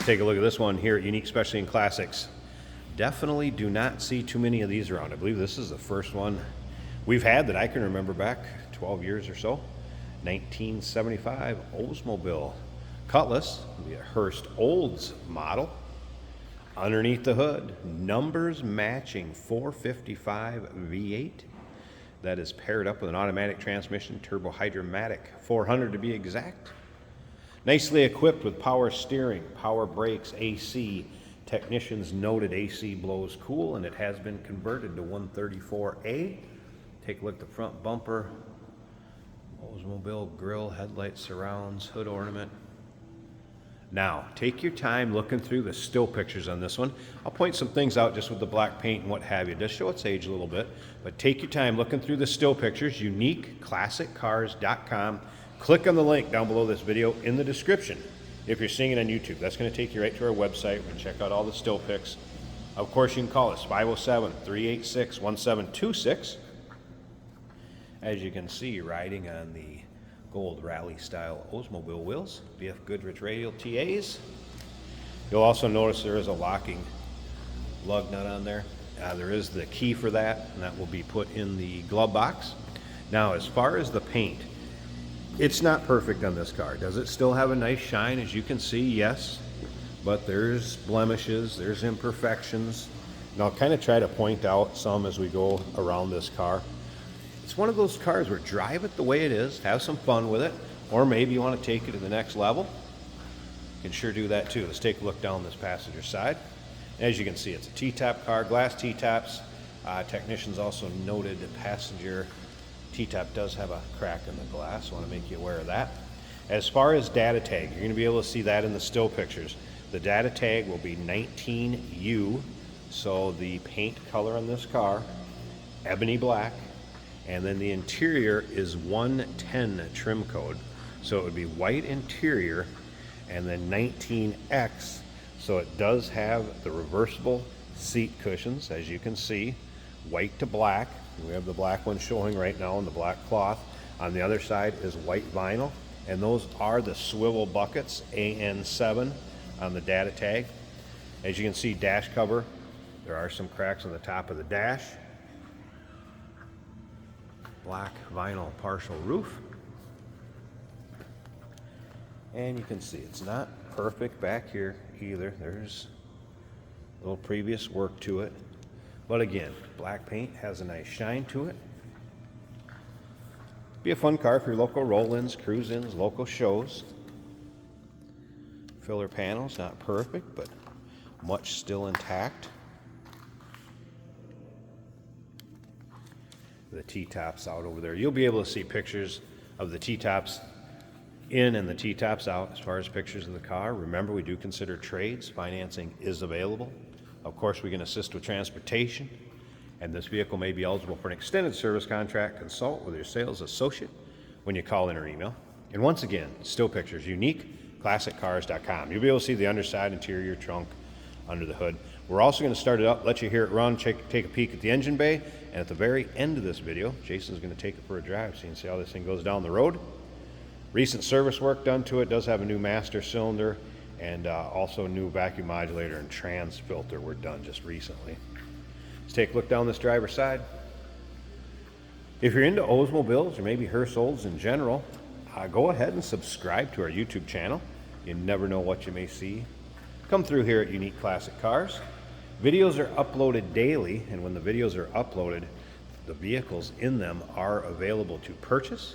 take a look at this one here at Unique Specialty and Classics. Definitely do not see too many of these around. I believe this is the first one we've had that I can remember back 12 years or so. 1975 Oldsmobile Cutlass, the Hurst Olds model. Underneath the hood, numbers matching 455 V8. That is paired up with an automatic transmission, turbo hydromatic, 400 to be exact. Nicely equipped with power steering, power brakes, AC. Technicians noted AC blows cool, and it has been converted to 134A. Take a look at the front bumper. Oldsmobile grill, headlight surrounds, hood ornament. Now, take your time looking through the still pictures on this one. I'll point some things out just with the black paint and what have you, just show its age a little bit. But take your time looking through the still pictures, uniqueclassiccars.com. Click on the link down below this video in the description if you're seeing it on YouTube. That's going to take you right to our website. We can check out all the still pics. Of course, you can call us 507-386-1726. As you can see, riding on the gold rally style Oldsmobile wheels, BF Goodrich radial TAs. You'll also notice there is a locking lug nut on there. There is the key for that, and that will be put in the glove box. Now, as far as the paint, it's not perfect on this car. Does it still have a nice shine? As you can see, yes, but there's blemishes, there's imperfections, and I'll kind of try to point out some as we go around this car. It's one of those cars where drive it the way it is, have some fun with it, or maybe you want to take it to the next level. You can sure do that too. Let's take a look down this passenger side. As you can see, it's a T-top car, glass T-tops. Technicians also noted the passenger T-top does have a crack in the glass. I want to make you aware of that. As far as data tag, you're going to be able to see that in the still pictures. The data tag will be 19U, so the paint color on this car, ebony black. And then the interior is 110 trim code. So it would be white interior and then 19X. So it does have the reversible seat cushions, as you can see, white to black. We have the black one showing right now in the black cloth. On the other side is white vinyl. And those are the swivel buckets, AN7 on the data tag. As you can see, dash cover, there are some cracks on the top of the dash. Black vinyl partial roof, and you can see it's not perfect back here either. There's a little previous work to it, but again, black paint has a nice shine to it. Be a fun car for your local roll-ins, cruise-ins, local shows. Filler panels, not perfect, but much still intact. The T-tops out over there. You'll be able to see pictures of the T-tops in and the T-tops out as far as pictures of the car. Remember, we do consider trades. Financing is available. Of course, we can assist with transportation, and this vehicle may be eligible for an extended service contract. Consult with your sales associate when you call in or email. And once again, still pictures, uniqueclassiccars.com. You'll be able to see the underside, interior, trunk, under the hood. We're also going to start it up, let you hear it run, take a peek at the engine bay, and at the very end of this video, Jason's going to take it for a drive so you can see how this thing goes down the road. Recent service work done to it. Does have a new master cylinder and also a new vacuum modulator and trans filter were done just recently. Let's take a look down this driver's side. If you're into Oldsmobiles or maybe Hurst Olds in general, go ahead and subscribe to our YouTube channel. You never know what you may see come through here at Unique Classic Cars. Videos are uploaded daily, and when the videos are uploaded, the vehicles in them are available to purchase,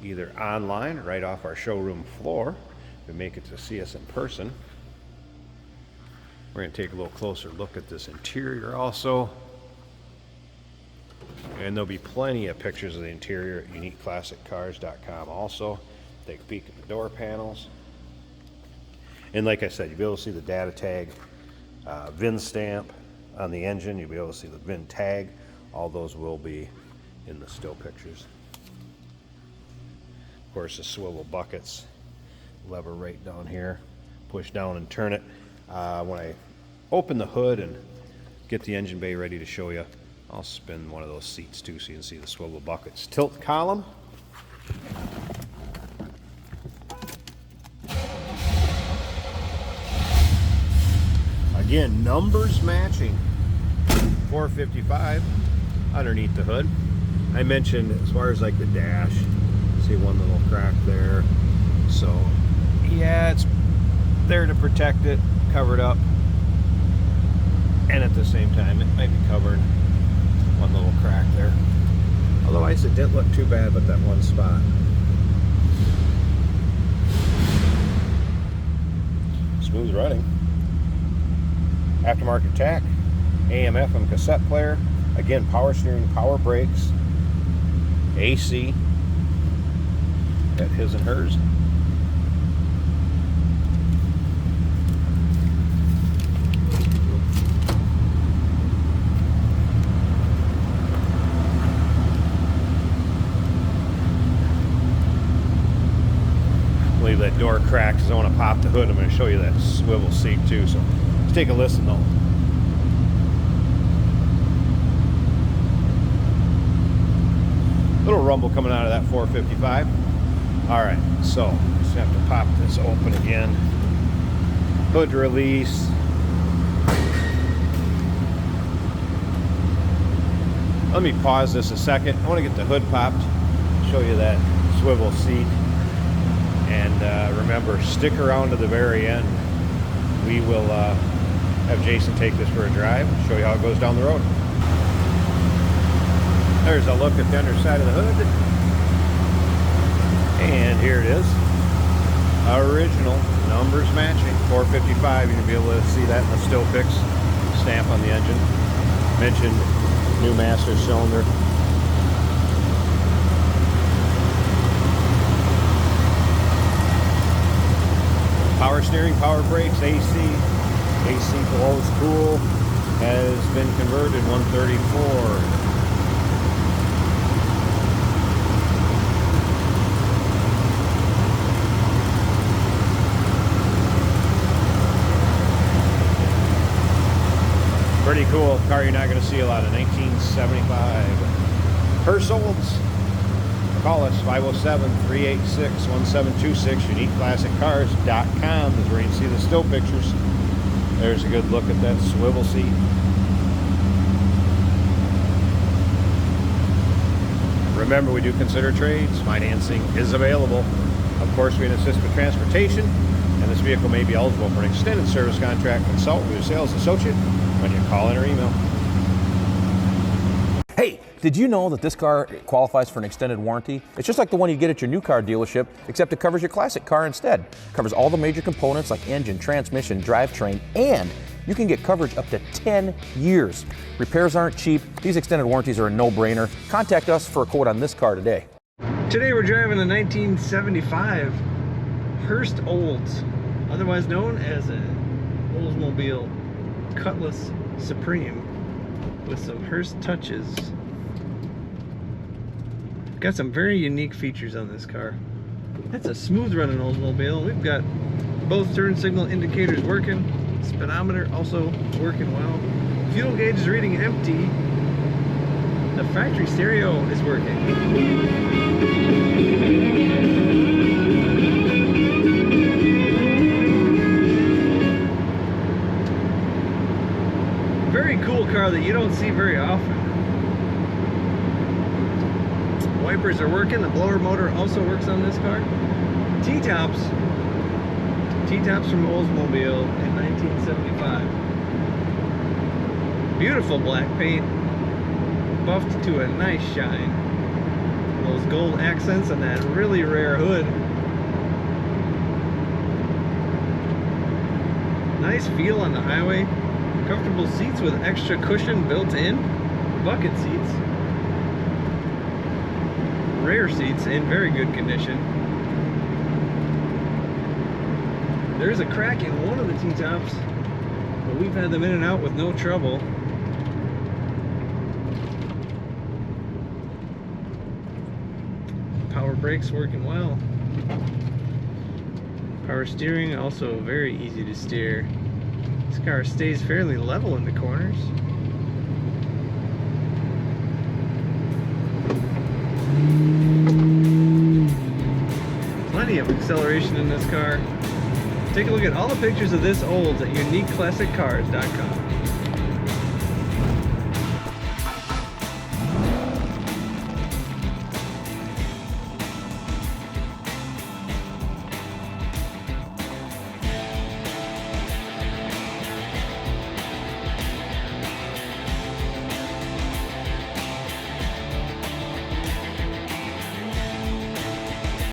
either online or right off our showroom floor. If we make it to see us in person. We're going to take a little closer look at this interior also. And there'll be plenty of pictures of the interior at uniqueclassiccars.com also. Take a peek at the door panels. And like I said, you'll be able to see the data tag, VIN stamp on the engine. You'll be able to see the VIN tag. All those will be in the still pictures. Of course, the swivel buckets, lever right down here. Push down and turn it. When I open the hood and get the engine bay ready to show you, I'll spin one of those seats too so you can see the swivel buckets. Tilt column. Again, numbers matching. 455 underneath the hood. I mentioned as far as like the dash, see one little crack there. So yeah, it's there to protect it, covered up, and at the same time it might be covered. One little crack there. Otherwise it didn't look too bad, but that one spot. Smooth running. Aftermarket tack, AM FM cassette player, again power steering, power brakes, AC at his and hers. Leave that door cracked because I want to pop the hood. I'm going to show you that swivel seat too, so let's take a listen though. Little rumble coming out of that 455. All right, so just have to pop this open again. Hood release. Let me pause this a second. I want to get the hood popped, show you that swivel seat. And remember, stick around to the very end. We will have Jason take this for a drive, show you how it goes down the road. There's a look at the underside of the hood. And here it is. Original, numbers matching, 455. You're going to be able to see that in the still fix stamp on the engine. Mentioned new master cylinder. Power steering, power brakes, AC. AC blows cool. Has been converted 134. Pretty cool car you're not going to see a lot of. 1975 Hurst Olds. Call us 507-386-1726. UniqueClassicCars.com is where you can see the still pictures. There's a good look at that swivel seat. Remember, we do consider trades. Financing is available. Of course, we can assist with transportation, and this vehicle may be eligible for an extended service contract. Consult with your sales associate when you call in or email. Hey, did you know that this car qualifies for an extended warranty? It's just like the one you get at your new car dealership, except it covers your classic car instead. It covers all the major components like engine, transmission, drivetrain, and you can get coverage up to 10 years. Repairs aren't cheap. These extended warranties are a no-brainer. Contact us for a quote on this car today. Today we're driving a 1975 Hurst Olds, otherwise known as an Oldsmobile Cutlass Supreme, with some Hurst touches. Got some very unique features on this car. That's a smooth running Oldsmobile. We've got both turn signal indicators working, speedometer also working well. Fuel gauge is reading empty. The factory stereo is working. Very cool car that you don't see very often. Wipers are working. The blower motor also works on this car. T-tops from Oldsmobile in 1975. Beautiful black paint, buffed to a nice shine. Those gold accents and that really rare hood. Nice feel on the highway. Comfortable seats with extra cushion built in. Bucket seats. Rare seats in very good condition. There's a crack in one of the T-tops, but we've had them in and out with no trouble. Power brakes working well. Power steering also very easy to steer. This car stays fairly level in the corners. Plenty of acceleration in this car. Take a look at all the pictures of this Olds at uniqueclassiccars.com.